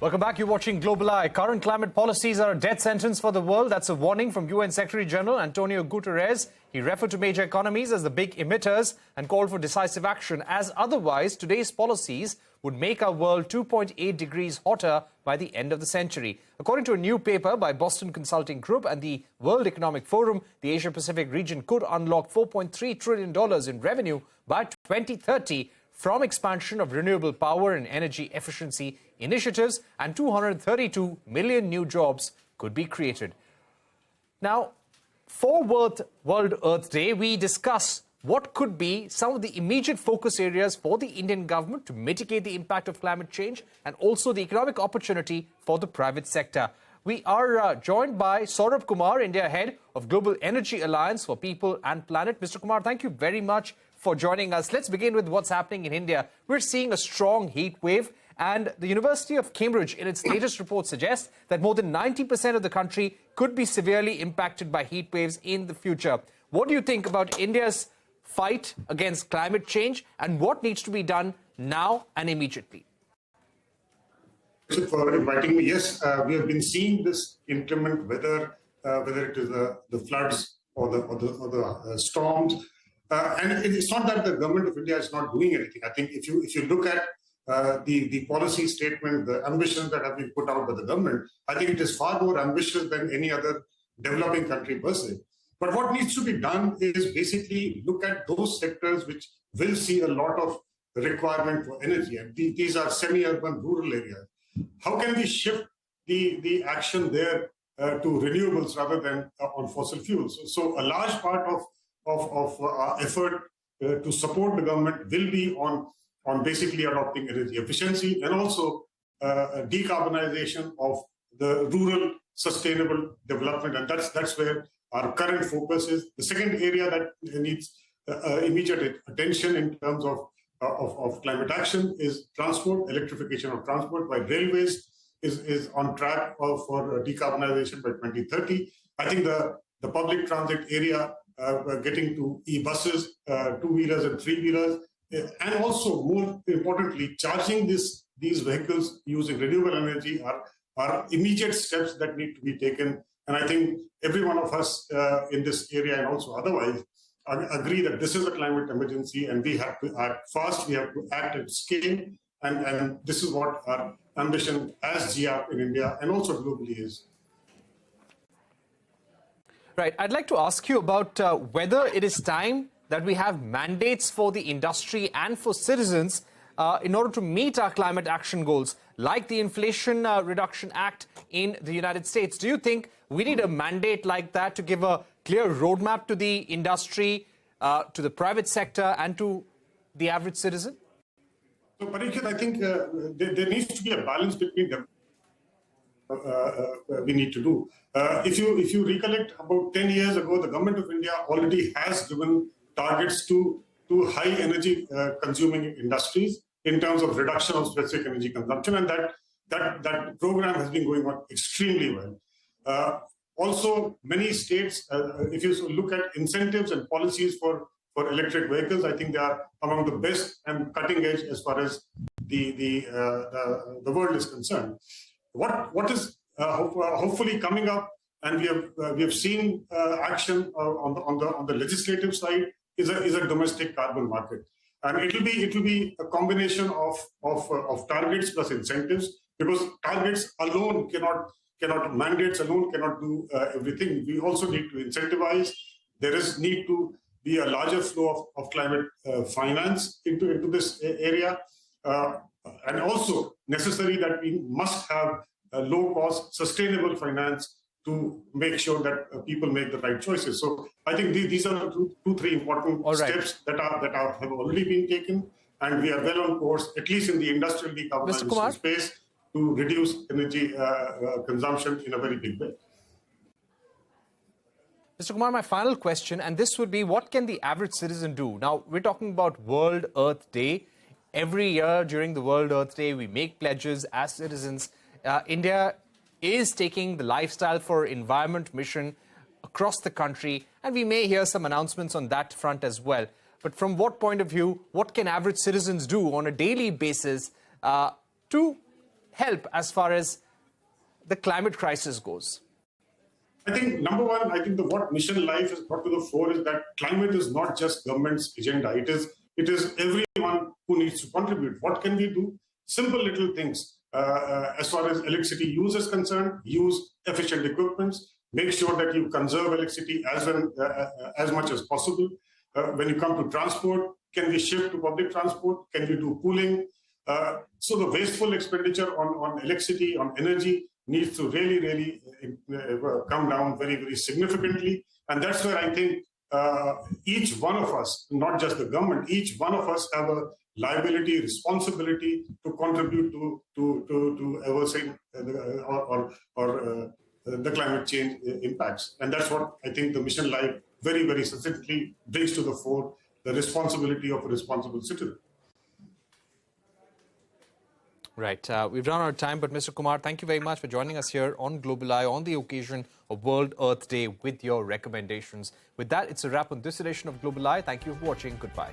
Welcome back. You're watching Global Eye. Current climate policies are a death sentence for the world. That's a warning from UN Secretary-General Antonio Guterres. He referred to major economies as the big emitters and called for decisive action, as otherwise today's policies would make our world 2.8 degrees hotter by the end of the century. According to a new paper by Boston Consulting Group and the World Economic Forum, the Asia-Pacific region could unlock $4.3 trillion in revenue by 2030 from expansion of renewable power and energy efficiency initiatives, and 232 million new jobs could be created. Now, for World Earth Day, we discuss what could be some of the immediate focus areas for the Indian government to mitigate the impact of climate change and also the economic opportunity for the private sector. We are joined by Saurabh Kumar, India Head of Global Energy Alliance for People and Planet. Mr. Kumar, thank you very much for joining us. Let's begin with what's happening in India. We're seeing a strong heat wave, and the University of Cambridge, in its latest report, suggests that more than 90% of the country could be severely impacted by heat waves in the future. What do you think about India's fight against climate change, and what needs to be done now and immediately? Thank you for inviting me. Yes, we have been seeing this inclement weather, whether it is the floods or the storms. And it's not that the government of India is not doing anything. I think if you look at the policy statement, the ambitions that have been put out by the government, I think it is far more ambitious than any other developing country per se. But what needs to be done is basically look at those sectors which will see a lot of requirement for energy. And these are semi-urban, rural areas. How can we shift the action there to renewables rather than on fossil fuels? So a large part of our effort to support the government will be on basically adopting energy efficiency and also decarbonization of the rural sustainable development, and that's where our current focus is. The second area that needs immediate attention in terms of climate action is transport, electrification of transport. While railways is on track for decarbonization by 2030. I think the public transit area, getting to e-buses, two-wheelers and three-wheelers, and also, more importantly, charging these vehicles using renewable energy are immediate steps that need to be taken. And I think every one of us in this area and also otherwise agree that this is a climate emergency and we have to act fast, we have to act at scale, and this is what our ambition as GR in India and also globally is. Right. I'd like to ask you about whether it is time that we have mandates for the industry and for citizens in order to meet our climate action goals, like the Inflation Reduction Act in the United States. Do you think we need a mandate like that to give a clear roadmap to the industry, to the private sector, and to the average citizen? So, Parikshit, I think there needs to be a balance between them. We need to do. If you recollect, about 10 years ago, the government of India already has given targets to high energy consuming industries in terms of reduction of specific energy consumption, and that program has been going on extremely well. Also, many states, if you look at incentives and policies for electric vehicles, I think they are among the best and cutting edge as far as the world is concerned. What is hopefully coming up, and we have seen action on the legislative side, is a domestic carbon market, and it will be a combination of targets plus incentives, because targets alone cannot mandates alone cannot do everything. We also need to incentivize. There is need to be a larger flow of climate finance into this area, and also necessary that we must have a low-cost, sustainable finance to make sure that people make the right choices. So I think these are three important steps that have already been taken, and we are well on course, at least in the industrial decarbonization space, to reduce energy consumption in a very big way. Mr. Kumar, my final question, and this would be, what can the average citizen do? Now, we're talking about World Earth Day. Every year during the World Earth Day, we make pledges as citizens. India is taking the Lifestyle for Environment mission across the country, and we may hear some announcements on that front as well. But from what point of view, what can average citizens do on a daily basis to help as far as the climate crisis goes? I think number one, I think what Mission Life has brought to the fore is that climate is not just government's agenda. It is everyone who needs to contribute. What can we do? Simple little things. As far as electricity use is concerned, use efficient equipments. Make sure that you conserve electricity as much as possible. When you come to transport, can we shift to public transport? Can we do pooling? So the wasteful expenditure on electricity, on energy, needs to really come down very significantly. And that's where I think each one of us, not just the government, each one of us have a liability, responsibility to contribute to averting the climate change impacts. And that's what I think the Mission Life very succinctly brings to the fore, the responsibility of a responsible citizen. Right. We've run out of time, but Mr. Kumar, thank you very much for joining us here on Global Eye on the occasion of World Earth Day with your recommendations. With that, it's a wrap on this edition of Global Eye. Thank you for watching. Goodbye.